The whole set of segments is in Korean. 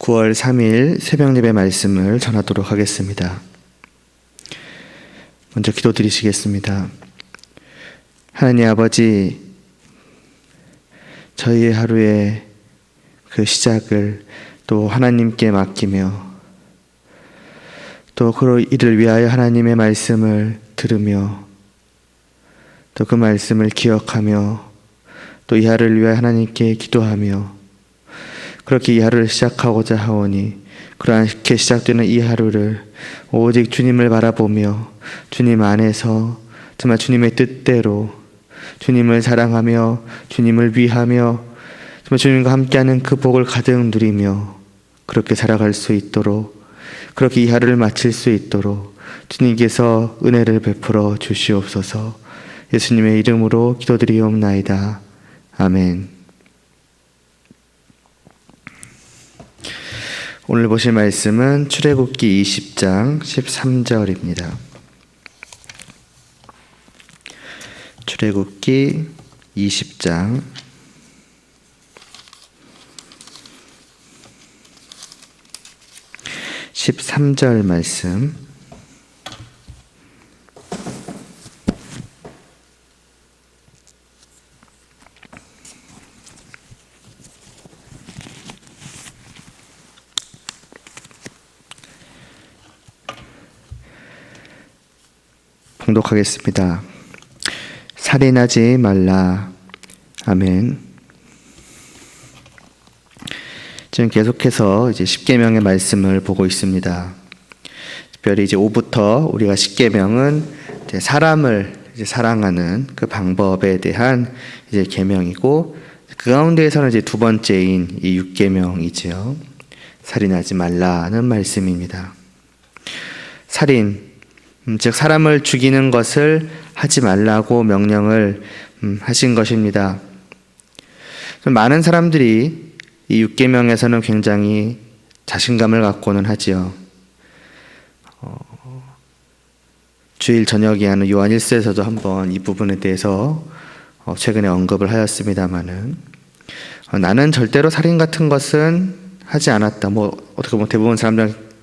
9월 3일 새벽예배 말씀을 전하도록 하겠습니다. 먼저 기도드리시겠습니다. 하나님 아버지, 저희의 하루의 그 시작을 또 하나님께 맡기며 또 그 이를 위하여 하나님의 말씀을 들으며 또 그 말씀을 기억하며 또 이 하루를 위하여 하나님께 기도하며 그렇게 이 하루를 시작하고자 하오니 그렇게 시작되는 이 하루를 오직 주님을 바라보며 주님 안에서 정말 주님의 뜻대로 주님을 사랑하며 주님을 위하며 정말 주님과 함께하는 그 복을 가득 누리며 그렇게 살아갈 수 있도록 그렇게 이 하루를 마칠 수 있도록 주님께서 은혜를 베풀어 주시옵소서. 예수님의 이름으로 기도드리옵나이다. 아멘. 오늘 보실 말씀은 출애굽기 20장 13절입니다. 출애굽기 20장 13절 말씀. 봉독하겠습니다. 살인하지 말라. 아멘. 지금 계속해서 이제 십계명의 말씀을 보고 있습니다. 특별히 이제 5부터 우리가 십계명은 이제 사람을 이제 사랑하는 그 방법에 대한 이제 계명이고 그 가운데에서는 이제 두 번째인 이 6계명이지요. 살인하지 말라는 말씀입니다. 살인, 즉 사람을 죽이는 것을 하지 말라고 명령을 하신 것입니다. 많은 사람들이 이 6계명에서는 굉장히 자신감을 갖고는 하지요. 주일 저녁에 하는 요한 1서에서도 한번 이 부분에 대해서 최근에 언급을 하였습니다마는 나는 절대로 살인 같은 것은 하지 않았다. 어떻게 보면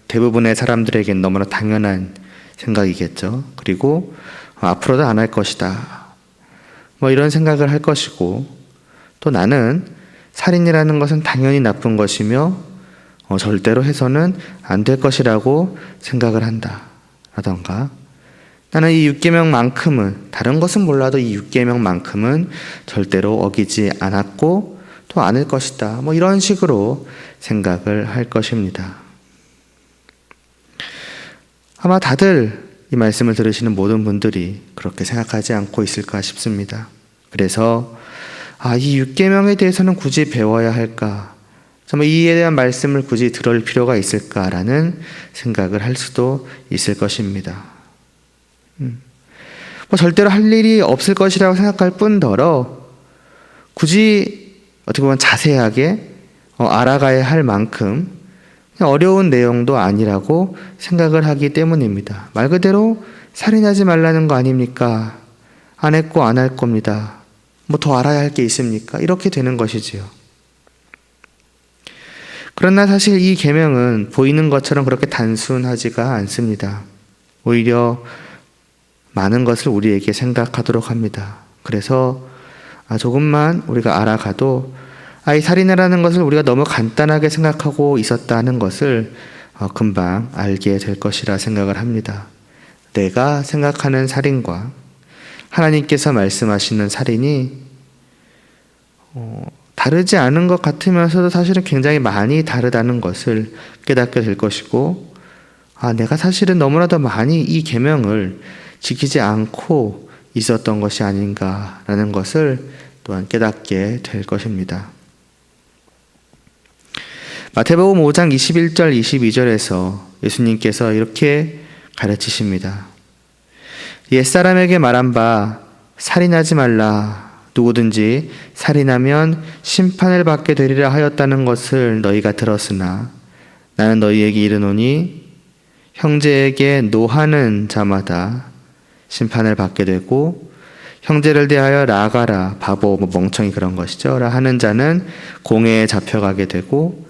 대부분의 사람들에겐 너무나 당연한 생각이겠죠. 그리고 앞으로도 안 할 것이다. 이런 생각을 할 것이고 또 나는 살인이라는 것은 당연히 나쁜 것이며 절대로 해서는 안 될 것이라고 생각을 한다. 라던가 나는 이 6계명만큼은 다른 것은 몰라도 이 6계명만큼은 절대로 어기지 않았고 또 않을 것이다. 이런 식으로 생각을 할 것입니다. 아마 다들 이 말씀을 들으시는 모든 분들이 그렇게 생각하지 않고 있을까 싶습니다. 그래서 이 6계명에 대해서는 굳이 배워야 할까? 정말 이에 대한 말씀을 굳이 들을 필요가 있을까라는 생각을 할 수도 있을 것입니다. 절대로 할 일이 없을 것이라고 생각할 뿐더러 굳이 어떻게 보면 자세하게 알아가야 할 만큼 어려운 내용도 아니라고 생각을 하기 때문입니다. 말 그대로 살인하지 말라는 거 아닙니까? 안 했고 안 할 겁니다. 더 알아야 할 게 있습니까? 이렇게 되는 것이지요. 그러나 사실 이 계명은 보이는 것처럼 그렇게 단순하지가 않습니다. 오히려 많은 것을 우리에게 생각하도록 합니다. 그래서 조금만 우리가 알아가도 이 살인이라는 것을 우리가 너무 간단하게 생각하고 있었다는 것을 금방 알게 될 것이라 생각을 합니다. 내가 생각하는 살인과 하나님께서 말씀하시는 살인이 다르지 않은 것 같으면서도 사실은 굉장히 많이 다르다는 것을 깨닫게 될 것이고 내가 사실은 너무나도 많이 이 계명을 지키지 않고 있었던 것이 아닌가라는 것을 또한 깨닫게 될 것입니다. 마태복음 5장 21절 22절에서 예수님께서 이렇게 가르치십니다. 옛사람에게 말한 바 살인하지 말라. 누구든지 살인하면 심판을 받게 되리라 하였다는 것을 너희가 들었으나 나는 너희에게 이르노니 형제에게 노하는 자마다 심판을 받게 되고 형제를 대하여 나아가라 바보 멍청이 그런 것이죠 라 하는 자는 공회에 잡혀가게 되고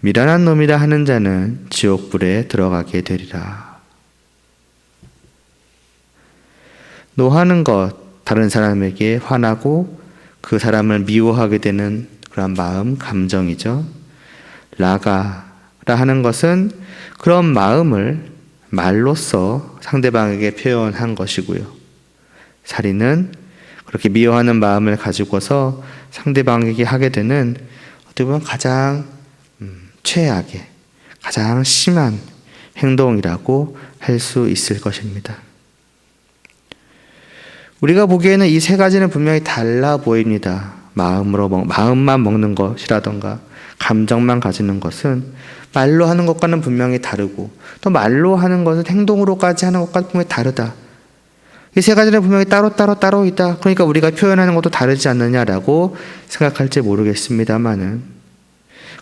미련한 놈이라 하는 자는 지옥불에 들어가게 되리라. 노하는 것, 다른 사람에게 화나고 그 사람을 미워하게 되는 그런 마음, 감정이죠. 라가라 하는 것은 그런 마음을 말로써 상대방에게 표현한 것이고요. 살인은 그렇게 미워하는 마음을 가지고서 상대방에게 하게 되는 어떻게 보면 가장 최악의, 가장 심한 행동이라고 할 수 있을 것입니다. 우리가 보기에는 이 세 가지는 분명히 달라 보입니다. 마음만 먹는 것이라던가 감정만 가지는 것은 말로 하는 것과는 분명히 다르고, 또 말로 하는 것은 행동으로까지 하는 것과 분명히 다르다. 이 세 가지는 분명히 따로 있다. 그러니까 우리가 표현하는 것도 다르지 않느냐라고 생각할지 모르겠습니다만은,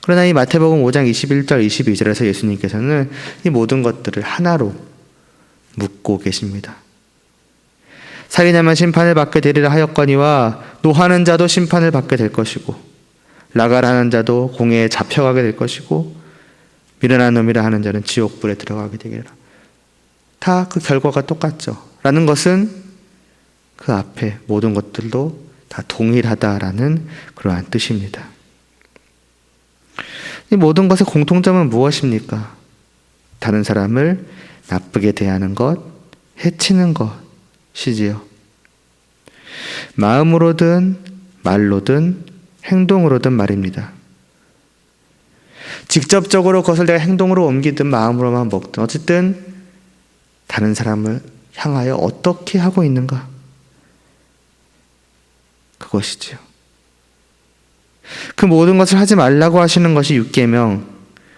그러나 이 마태복음 5장 21절 22절에서 예수님께서는 이 모든 것들을 하나로 묶고 계십니다. 살인하면 심판을 받게 되리라 하였거니와 노하는 자도 심판을 받게 될 것이고 라가라는 자도 공회에 잡혀가게 될 것이고 미련한 놈이라 하는 자는 지옥불에 들어가게 되리라. 다 그 결과가 똑같죠. 라는 것은 그 앞에 모든 것들도 다 동일하다라는 그러한 뜻입니다. 이 모든 것의 공통점은 무엇입니까? 다른 사람을 나쁘게 대하는 것, 해치는 것이지요. 마음으로든 말로든 행동으로든 말입니다. 직접적으로 그것을 내가 행동으로 옮기든 마음으로만 먹든 어쨌든 다른 사람을 향하여 어떻게 하고 있는가? 그것이지요. 그 모든 것을 하지 말라고 하시는 것이 6계명,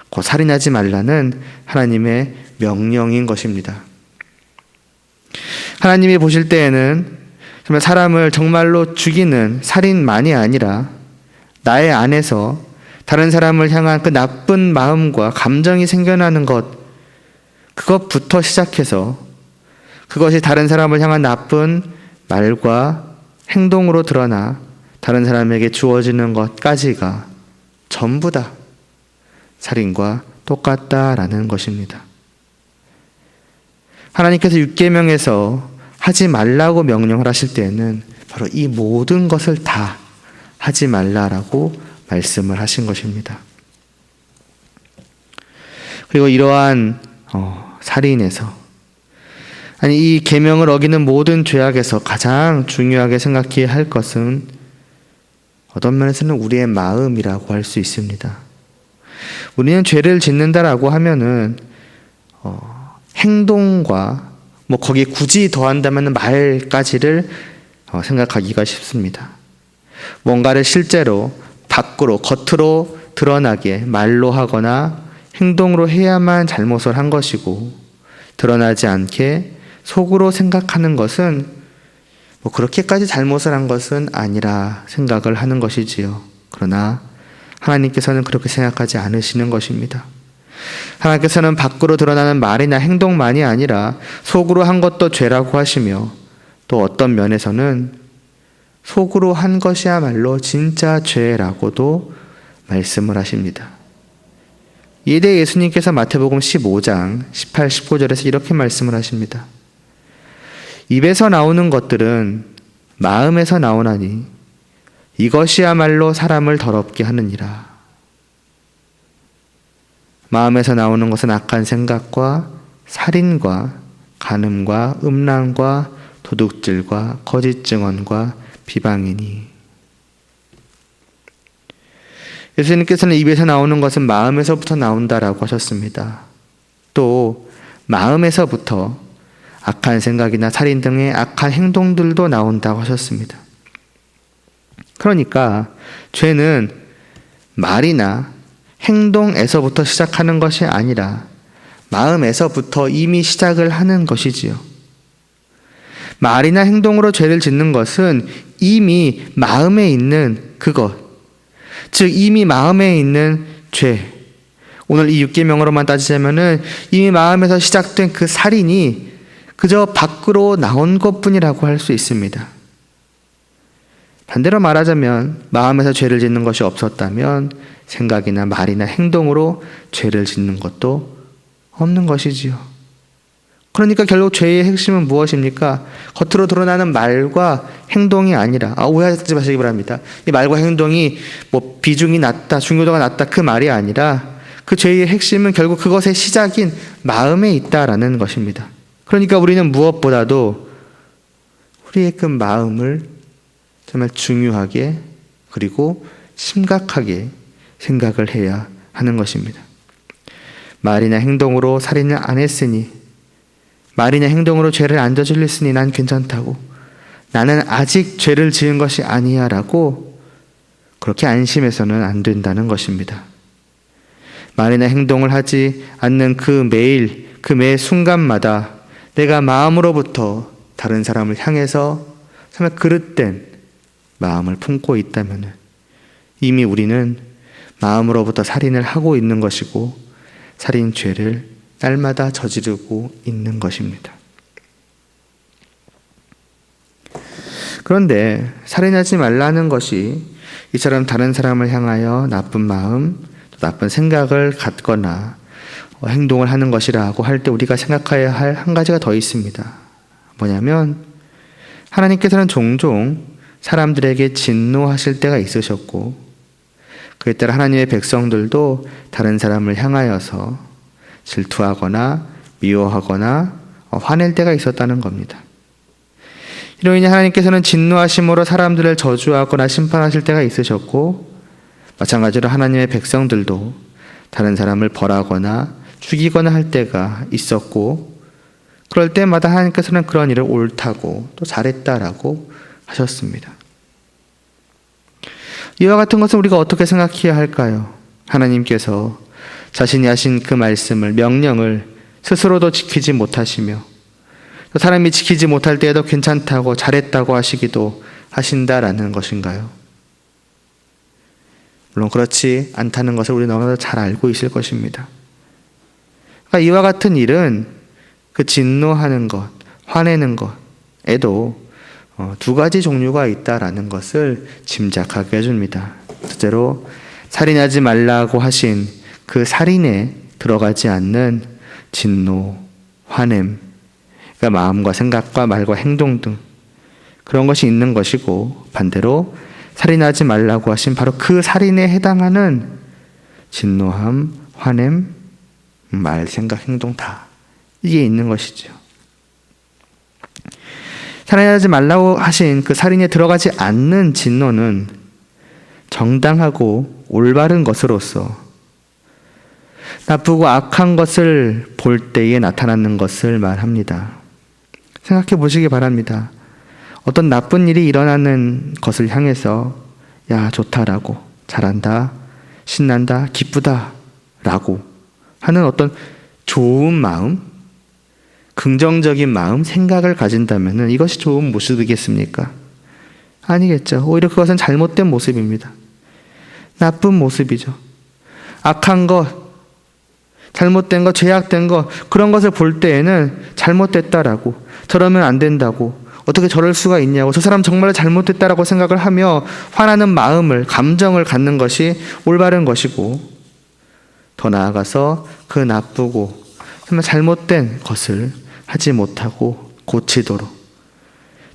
곧 살인하지 말라는 하나님의 명령인 것입니다. 하나님이 보실 때에는 정말 사람을 정말로 죽이는 살인만이 아니라 나의 안에서 다른 사람을 향한 그 나쁜 마음과 감정이 생겨나는 것, 그것부터 시작해서 그것이 다른 사람을 향한 나쁜 말과 행동으로 드러나 다른 사람에게 주어지는 것까지가 전부 다 살인과 똑같다라는 것입니다. 하나님께서 6계명에서 하지 말라고 명령을 하실 때에는 바로 이 모든 것을 다 하지 말라라고 말씀을 하신 것입니다. 그리고 이러한 살인에서, 아니 이 계명을 어기는 모든 죄악에서 가장 중요하게 생각해야 할 것은 어떤 면에서는 우리의 마음이라고 할 수 있습니다. 우리는 죄를 짓는다라고 하면은 행동과 거기에 굳이 더한다면 말까지를 생각하기가 쉽습니다. 뭔가를 실제로 밖으로 겉으로 드러나게 말로 하거나 행동으로 해야만 잘못을 한 것이고, 드러나지 않게 속으로 생각하는 것은 그렇게까지 잘못을 한 것은 아니라 생각을 하는 것이지요. 그러나 하나님께서는 그렇게 생각하지 않으시는 것입니다. 하나님께서는 밖으로 드러나는 말이나 행동만이 아니라 속으로 한 것도 죄라고 하시며, 또 어떤 면에서는 속으로 한 것이야말로 진짜 죄라고도 말씀을 하십니다. 이에 대해 예수님께서 마태복음 15장 18, 19절에서 이렇게 말씀을 하십니다. 입에서 나오는 것들은 마음에서 나오나니 이것이야말로 사람을 더럽게 하느니라. 마음에서 나오는 것은 악한 생각과 살인과 간음과 음란과 도둑질과 거짓 증언과 비방이니. 예수님께서는 입에서 나오는 것은 마음에서부터 나온다라고 하셨습니다. 또 마음에서부터 악한 생각이나 살인 등의 악한 행동들도 나온다고 하셨습니다. 그러니까 죄는 말이나 행동에서부터 시작하는 것이 아니라 마음에서부터 이미 시작을 하는 것이지요. 말이나 행동으로 죄를 짓는 것은 이미 마음에 있는 그것, 즉 이미 마음에 있는 죄. 오늘 이 6계명으로만 따지자면은 이미 마음에서 시작된 그 살인이 그저 밖으로 나온 것뿐이라고 할 수 있습니다. 반대로 말하자면 마음에서 죄를 짓는 것이 없었다면 생각이나 말이나 행동으로 죄를 짓는 것도 없는 것이지요. 그러니까 결국 죄의 핵심은 무엇입니까? 겉으로 드러나는 말과 행동이 아니라, 오해하지 마시기 바랍니다. 이 말과 행동이 뭐 비중이 낮다, 중요도가 낮다, 그 말이 아니라 그 죄의 핵심은 결국 그것의 시작인 마음에 있다라는 것입니다. 그러니까 우리는 무엇보다도 우리의 그 마음을 정말 중요하게 그리고 심각하게 생각을 해야 하는 것입니다. 말이나 행동으로 살인을 안 했으니, 말이나 행동으로 죄를 안 저질렀으니 난 괜찮다고, 나는 아직 죄를 지은 것이 아니야 라고 그렇게 안심해서는 안 된다는 것입니다. 말이나 행동을 하지 않는 그 매일, 그 매 순간마다 내가 마음으로부터 다른 사람을 향해서 정말 그릇된 마음을 품고 있다면 이미 우리는 마음으로부터 살인을 하고 있는 것이고 살인 죄를 날마다 저지르고 있는 것입니다. 그런데 살인하지 말라는 것이 이처럼 다른 사람을 향하여 나쁜 마음, 나쁜 생각을 갖거나 행동을 하는 것이라고 할 때 우리가 생각해야 할 한 가지가 더 있습니다. 뭐냐면 하나님께서는 종종 사람들에게 진노하실 때가 있으셨고 그에 따라 하나님의 백성들도 다른 사람을 향하여서 질투하거나 미워하거나 화낼 때가 있었다는 겁니다. 이로 인해 하나님께서는 진노하심으로 사람들을 저주하거나 심판하실 때가 있으셨고 마찬가지로 하나님의 백성들도 다른 사람을 벌하거나 죽이거나 할 때가 있었고 그럴 때마다 하나님께서는 그런 일을 옳다고 또 잘했다라고 하셨습니다. 이와 같은 것을 우리가 어떻게 생각해야 할까요? 하나님께서 자신이 하신 그 말씀을, 명령을 스스로도 지키지 못하시며 또 사람이 지키지 못할 때에도 괜찮다고 잘했다고 하시기도 하신다라는 것인가요? 물론 그렇지 않다는 것을 우리 너무나도 잘 알고 있을 것입니다. 그러니까 이와 같은 일은 그 진노하는 것, 화내는 것에도 두 가지 종류가 있다라는 것을 짐작하게 해줍니다. 첫째로 살인하지 말라고 하신 그 살인에 들어가지 않는 진노, 화냄, 그러니까 마음과 생각과 말과 행동 등 그런 것이 있는 것이고 반대로 살인하지 말라고 하신 바로 그 살인에 해당하는 진노함, 화냄, 말, 생각, 행동 다 이게 있는 것이죠. 살인하지 말라고 하신 그 살인에 들어가지 않는 진노는 정당하고 올바른 것으로서 나쁘고 악한 것을 볼 때에 나타나는 것을 말합니다. 생각해 보시기 바랍니다. 어떤 나쁜 일이 일어나는 것을 향해서 야 좋다라고 잘한다 신난다 기쁘다 라고 하는 어떤 좋은 마음 긍정적인 마음 생각을 가진다면 이것이 좋은 모습이겠습니까? 아니겠죠. 오히려 그것은 잘못된 모습입니다. 나쁜 모습이죠. 악한 것 잘못된 것 죄악된 것 그런 것을 볼 때에는 잘못됐다라고 저러면 안 된다고 어떻게 저럴 수가 있냐고 저 사람 정말 잘못됐다라고 생각을 하며 화나는 마음을 감정을 갖는 것이 올바른 것이고 더 나아가서 그 나쁘고 정말 잘못된 것을 하지 못하고 고치도록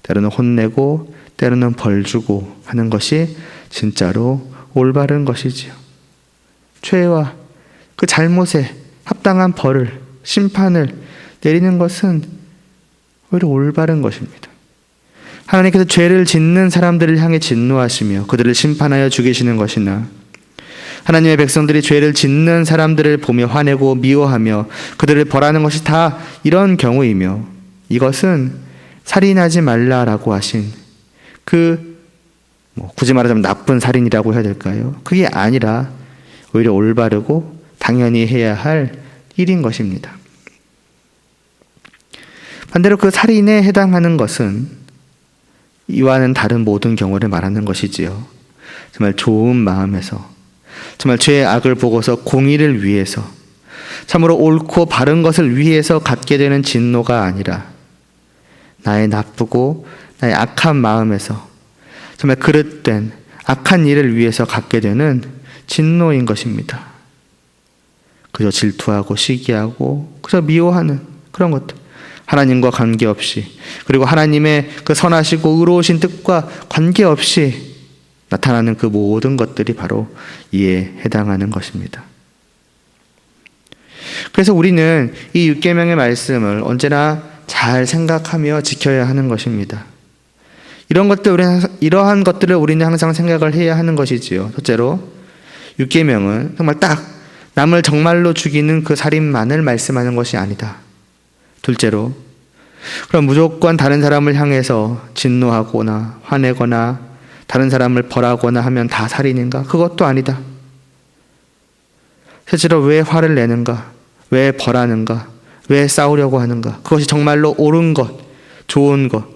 때로는 혼내고 때로는 벌 주고 하는 것이 진짜로 올바른 것이지요. 죄와 그 잘못에 합당한 벌을 심판을 내리는 것은 오히려 올바른 것입니다. 하나님께서 죄를 짓는 사람들을 향해 진노하시며 그들을 심판하여 죽이시는 것이나 하나님의 백성들이 죄를 짓는 사람들을 보며 화내고 미워하며 그들을 벌하는 것이 다 이런 경우이며 이것은 살인하지 말라라고 하신 굳이 말하자면 나쁜 살인이라고 해야 될까요? 그게 아니라 오히려 올바르고 당연히 해야 할 일인 것입니다. 반대로 그 살인에 해당하는 것은 이와는 다른 모든 경우를 말하는 것이지요. 정말 좋은 마음에서 정말 죄의 악을 보고서 공의를 위해서 참으로 옳고 바른 것을 위해서 갖게 되는 진노가 아니라 나의 나쁘고 나의 악한 마음에서 정말 그릇된 악한 일을 위해서 갖게 되는 진노인 것입니다. 그저 질투하고 시기하고 그저 미워하는 그런 것들. 하나님과 관계없이, 그리고 하나님의 그 선하시고 의로우신 뜻과 관계없이 나타나는 그 모든 것들이 바로 이에 해당하는 것입니다. 그래서 우리는 이 6계명의 말씀을 언제나 잘 생각하며 지켜야 하는 것입니다. 이러한 것들을 우리는 항상 생각을 해야 하는 것이지요. 첫째로 6계명은 정말 딱 남을 정말로 죽이는 그 살인만을 말씀하는 것이 아니다. 둘째로, 그럼 무조건 다른 사람을 향해서 진노하거나 화내거나 다른 사람을 벌하거나 하면 다 살인인가? 그것도 아니다. 셋째로, 왜 화를 내는가? 왜 벌하는가? 왜 싸우려고 하는가? 그것이 정말로 옳은 것, 좋은 것,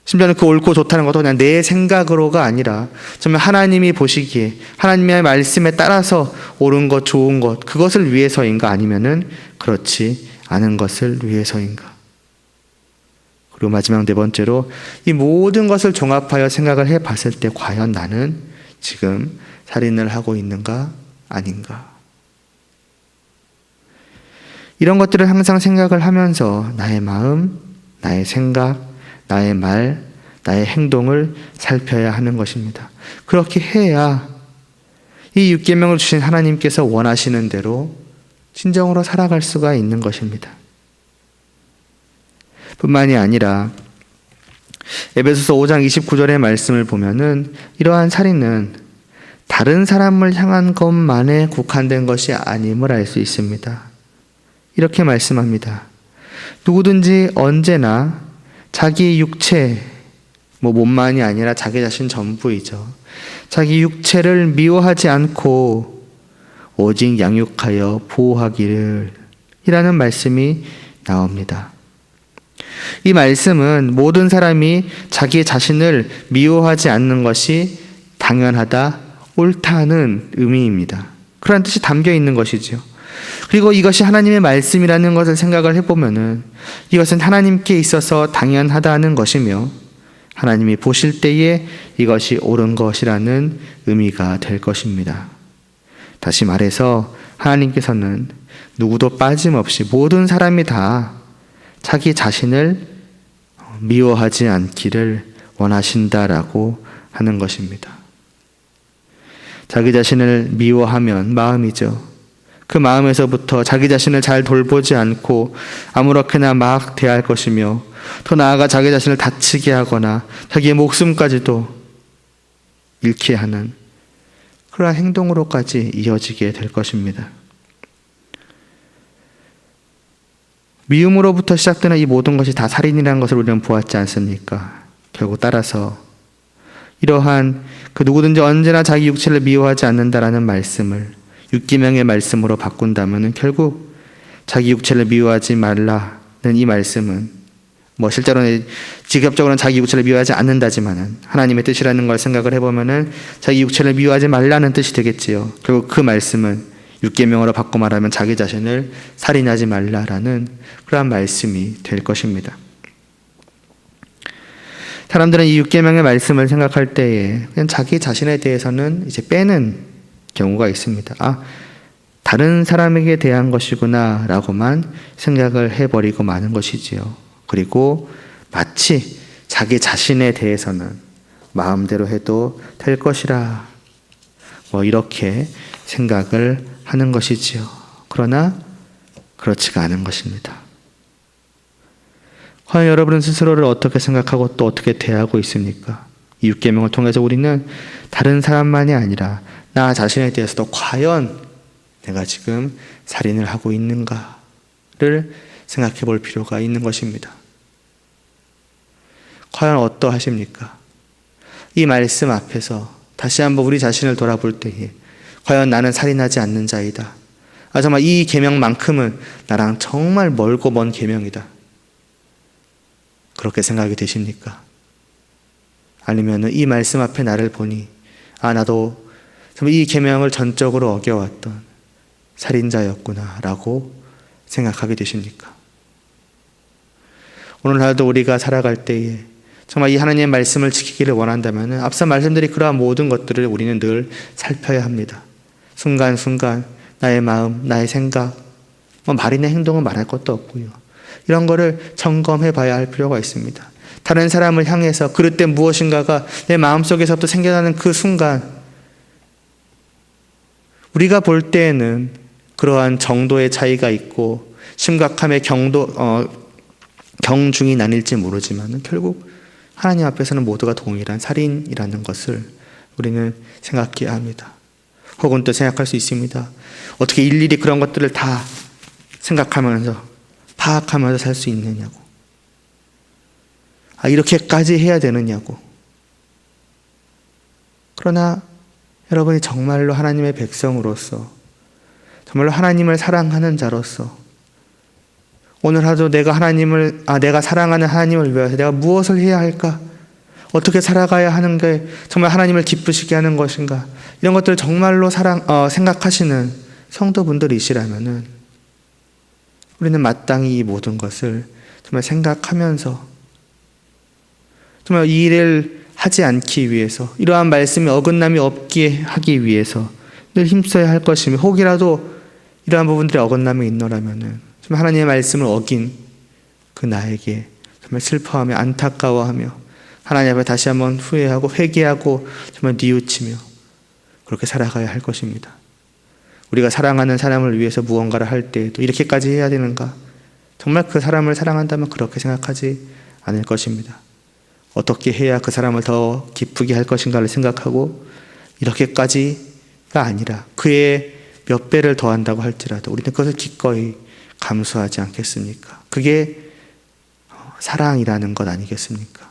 심지어는 그 옳고 좋다는 것도 그냥 내 생각으로가 아니라 정말 하나님이 보시기에 하나님의 말씀에 따라서 옳은 것, 좋은 것, 그것을 위해서인가? 아니면은 그렇지 않은 것을 위해서인가? 그리고 마지막 네 번째로, 이 모든 것을 종합하여 생각을 해봤을 때 과연 나는 지금 살인을 하고 있는가 아닌가? 이런 것들을 항상 생각을 하면서 나의 마음, 나의 생각, 나의 말, 나의 행동을 살펴야 하는 것입니다. 그렇게 해야 이 6계명을 주신 하나님께서 원하시는 대로 진정으로 살아갈 수가 있는 것입니다. 뿐만이 아니라 에베소서 5장 29절의 말씀을 보면은 이러한 살인은 다른 사람을 향한 것만에 국한된 것이 아님을 알 수 있습니다. 이렇게 말씀합니다. 누구든지 언제나 자기 육체, 몸만이 아니라 자기 자신 전부이죠. 자기 육체를 미워하지 않고 오직 양육하여 보호하기를 이라는 말씀이 나옵니다. 이 말씀은 모든 사람이 자기 자신을 미워하지 않는 것이 당연하다, 옳다는 의미입니다. 그런 뜻이 담겨 있는 것이죠. 그리고 이것이 하나님의 말씀이라는 것을 생각을 해보면은 이것은 하나님께 있어서 당연하다는 것이며 하나님이 보실 때에 이것이 옳은 것이라는 의미가 될 것입니다. 다시 말해서 하나님께서는 누구도 빠짐없이 모든 사람이 다 자기 자신을 미워하지 않기를 원하신다라고 하는 것입니다. 자기 자신을 미워하면 마음이죠. 그 마음에서부터 자기 자신을 잘 돌보지 않고 아무렇게나 막 대할 것이며 더 나아가 자기 자신을 다치게 하거나 자기의 목숨까지도 잃게 하는 그러한 행동으로까지 이어지게 될 것입니다. 미움으로부터 시작되는 이 모든 것이 다 살인이라는 것을 우리는 보았지 않습니까? 결국 따라서 이러한 그 누구든지 언제나 자기 육체를 미워하지 않는다라는 말씀을 6계명의 말씀으로 바꾼다면 결국 자기 육체를 미워하지 말라는 이 말씀은 실제로는 직접적으로는 자기 육체를 미워하지 않는다지만은 하나님의 뜻이라는 걸 생각을 해보면은 자기 육체를 미워하지 말라는 뜻이 되겠지요. 결국 그 말씀은 6계명으로 바꿔 말하면 자기 자신을 살인하지 말라라는 그러한 말씀이 될 것입니다. 사람들은 이 6계명의 말씀을 생각할 때에 그냥 자기 자신에 대해서는 이제 빼는 경우가 있습니다. 다른 사람에게 대한 것이구나 라고만 생각을 해버리고 마는 것이지요. 그리고 마치 자기 자신에 대해서는 마음대로 해도 될 것이라 이렇게 생각을 하는 것이지요. 그러나 그렇지가 않은 것입니다. 과연 여러분은 스스로를 어떻게 생각하고 또 어떻게 대하고 있습니까? 이 6계명을 통해서 우리는 다른 사람만이 아니라 나 자신에 대해서도 과연 내가 지금 살인을 하고 있는가를 생각해 볼 필요가 있는 것입니다. 과연 어떠하십니까? 이 말씀 앞에서 다시 한번 우리 자신을 돌아볼 때에 과연 나는 살인하지 않는 자이다. 정말 이 계명만큼은 나랑 정말 멀고 먼 계명이다. 그렇게 생각이 되십니까? 아니면 이 말씀 앞에 나를 보니 나도 이 계명을 전적으로 어겨왔던 살인자였구나 라고 생각하게 되십니까? 오늘날도 우리가 살아갈 때에 정말 이 하나님의 말씀을 지키기를 원한다면 앞서 말씀드린 그러한 모든 것들을 우리는 늘 살펴야 합니다. 순간순간 나의 마음, 나의 생각, 말이나 행동은 말할 것도 없고요. 이런 거를 점검해 봐야 할 필요가 있습니다. 다른 사람을 향해서 그릇된 무엇인가가 내 마음속에서부터 생겨나는 그 순간, 우리가 볼 때에는 그러한 정도의 차이가 있고 심각함의 경중이 나뉠지 모르지만 결국 하나님 앞에서는 모두가 동일한 살인이라는 것을 우리는 생각해야 합니다. 혹은 또 생각할 수 있습니다. 어떻게 일일이 그런 것들을 다 생각하면서 파악하면서 살 수 있느냐고. 이렇게까지 해야 되느냐고. 그러나 여러분이 정말로 하나님의 백성으로서, 정말로 하나님을 사랑하는 자로서 오늘 하루 내가 사랑하는 하나님을 위해서 내가 무엇을 해야 할까? 어떻게 살아가야 하는 게 정말 하나님을 기쁘시게 하는 것인가? 이런 것들을 정말로 생각하시는 성도분들이시라면은 우리는 마땅히 이 모든 것을 정말 생각하면서 정말 이 일을 하지 않기 위해서, 이러한 말씀에 어긋남이 없게 하기 위해서 늘 힘써야 할 것이며, 혹이라도 이러한 부분들이 어긋남이 있노라면은 정말 하나님의 말씀을 어긴 그 나에게 정말 슬퍼하며 안타까워하며 하나님 앞에 다시 한번 후회하고 회개하고 정말 뉘우치며 그렇게 살아가야 할 것입니다. 우리가 사랑하는 사람을 위해서 무언가를 할 때에도 이렇게까지 해야 되는가? 정말 그 사람을 사랑한다면 그렇게 생각하지 않을 것입니다. 어떻게 해야 그 사람을 더 기쁘게 할 것인가를 생각하고 이렇게까지가 아니라 그의 몇 배를 더한다고 할지라도 우리는 그것을 기꺼이 감수하지 않겠습니까? 그게 사랑이라는 것 아니겠습니까?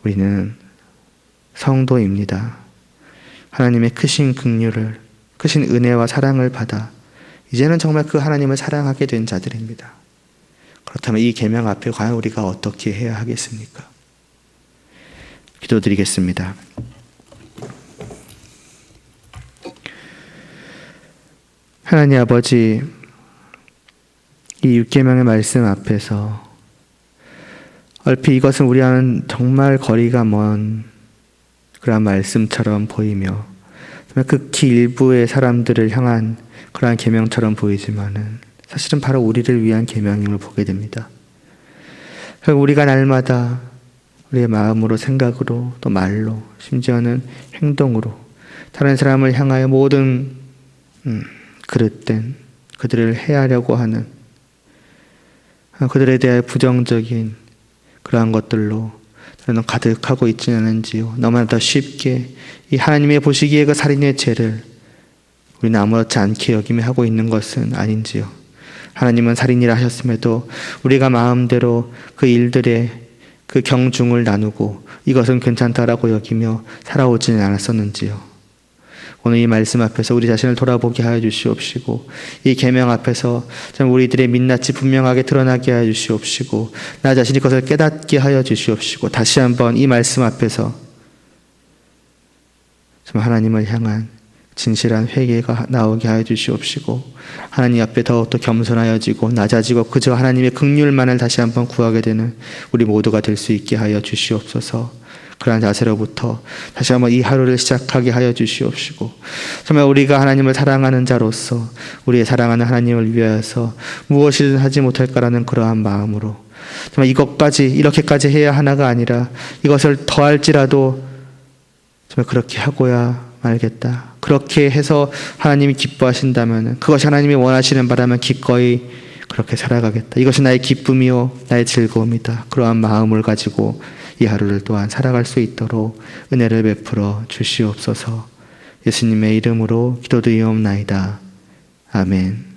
우리는 성도입니다. 하나님의 크신 긍휼을, 크신 은혜와 사랑을 받아 이제는 정말 그 하나님을 사랑하게 된 자들입니다. 그렇다면 이 계명 앞에 과연 우리가 어떻게 해야 하겠습니까? 기도드리겠습니다. 하나님 아버지, 이 6계명의 말씀 앞에서 얼핏 이것은 우리와는 정말 거리가 먼 그러한 말씀처럼 보이며 정말 극히 일부의 사람들을 향한 그러한 계명처럼 보이지만은 사실은 바로 우리를 위한 계명임을 보게 됩니다. 결국 우리가 날마다 우리의 마음으로, 생각으로, 또 말로, 심지어는 행동으로 다른 사람을 향하여 모든 그릇된 그들을 해하려고 하는 그들에 대한 부정적인 그러한 것들로 저는 가득하고 있지는 않은지요. 너무나 더 쉽게 이 하나님의 보시기에 그 살인의 죄를 우리는 아무렇지 않게 여기며 하고 있는 것은 아닌지요. 하나님은 살인이라 하셨음에도 우리가 마음대로 그 일들의 그 경중을 나누고 이것은 괜찮다라고 여기며 살아오지는 않았었는지요. 오늘 이 말씀 앞에서 우리 자신을 돌아보게 하여 주시옵시고 이 계명 앞에서 우리들의 민낯이 분명하게 드러나게 하여 주시옵시고 나 자신이 그것을 깨닫게 하여 주시옵시고 다시 한번 이 말씀 앞에서 정말 하나님을 향한 진실한 회개가 나오게 하여 주시옵시고 하나님 앞에 더욱더 겸손하여지고 낮아지고 그저 하나님의 긍휼만을 다시 한번 구하게 되는 우리 모두가 될 수 있게 하여 주시옵소서. 그러한 자세로부터 다시 한번 이 하루를 시작하게 하여 주시옵시고 정말 우리가 하나님을 사랑하는 자로서 우리의 사랑하는 하나님을 위하여서 무엇이든 하지 못할까라는 그러한 마음으로 정말 이렇게까지 해야 하나가 아니라 이것을 더할지라도 정말 그렇게 하고야 말겠다. 그렇게 해서 하나님이 기뻐하신다면 그것이 하나님이 원하시는 바라면 기꺼이 그렇게 살아가겠다. 이것이 나의 기쁨이요 나의 즐거움이다. 그러한 마음을 가지고 이 하루를 또한 살아갈 수 있도록 은혜를 베풀어 주시옵소서. 예수님의 이름으로 기도드리옵나이다. 아멘.